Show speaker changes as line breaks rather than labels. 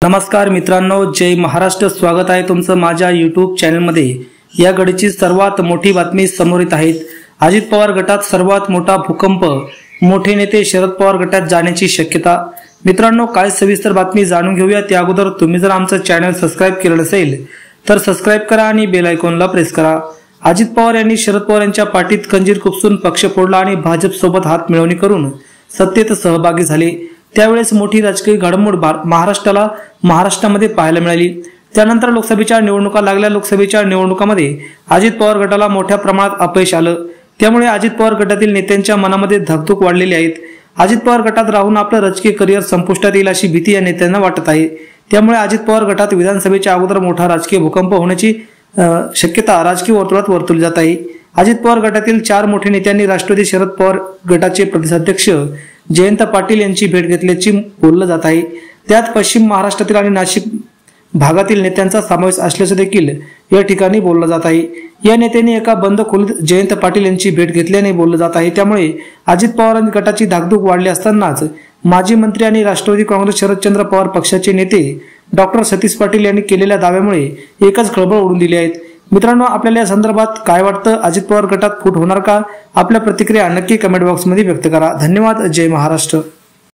नमस्कार मित्रांनो, जय महाराष्ट्र। स्वागत आहे तुमचं माझ्या YouTube चॅनलमध्ये। या घडीची सर्वात मोठी बातमी समोर येत आहे। अजित पवार गटात सर्वात मोठा भूकंप, मोठे नेते शरद पवार गटात जाण्याची शक्यता। मित्रांनो, काय सविस्तर बातमी जाणून घेऊया त्या अगोदर तुम्ही जर आमचं चॅनल सबस्क्राइब केलं नसेल तर सबस्क्राइब करा आणि बेल आयकॉनला प्रेस करा। अजित पवार यांनी शरद पवार यांच्या पाठीत खंजीर खुपसून पक्ष फोडला आणि भाजप सोबत हात मिळवणी करून सत्तेत सहभागी झाले। त्यावेळेस मोठी राजकीय घडामोड महाराष्ट्रामध्ये पाहायला मिळाली। त्यानंतर लोकसभेच्या निवडणुका लागल्या। लोकसभेच्या निवडणुकामध्ये अजित पवार गटाला मोठ्या प्रमाणात अपयश आलं। त्यामुळे अजित पवार गटातील नेत्यांच्या मनामध्ये धकधक वाढलेली आहे। अजित पवार गटात राहून आपलं राजकीय करिअर संपुष्टात येईल अशी भीती या नेत्यांना वाटत आहे। त्यामुळे अजित पवार गटात विधानसभेच्या अगोदर मोठा राजकीय भूकंप होण्याची शक्यता राजकीय वर्तुळात वर्तवली जात आहे। अजित पवार गटातील 4 मोठे नेत्यांनी राष्ट्रवादी शरद पवार गटाचे प्रदेशाध्यक्ष जयंत पाटील यांची भेट घेतल्याची बोललं जात आहे। त्यात पश्चिम महाराष्ट्रातील आणि नाशिक भागातील नेत्यांचा समावेश असल्याचं देखील या ठिकाणी बोललं जात आहे। या नेत्यांनी एका बंद खोलीत जयंत पाटील यांची भेट घेतल्याने बोललं जात आहे। त्यामुळे अजित पवार गटाची धाकधूक वाढली असतानाच माजी मंत्री आणि राष्ट्रवादी काँग्रेस शरदचंद्र पवार पक्षाचे नेते डॉक्टर सतीश पाटील यांनी केलेल्या दाव्यामुळे एकच खळबळ उडून दिली आहे। मित्रांनो, आपल्याला या संदर्भात काय वाटतं? अजित पवार गटात फूट होणार का? आपल्या प्रतिक्रिया नक्की कमेंट बॉक्समध्ये व्यक्त करा। धन्यवाद। जय महाराष्ट्र।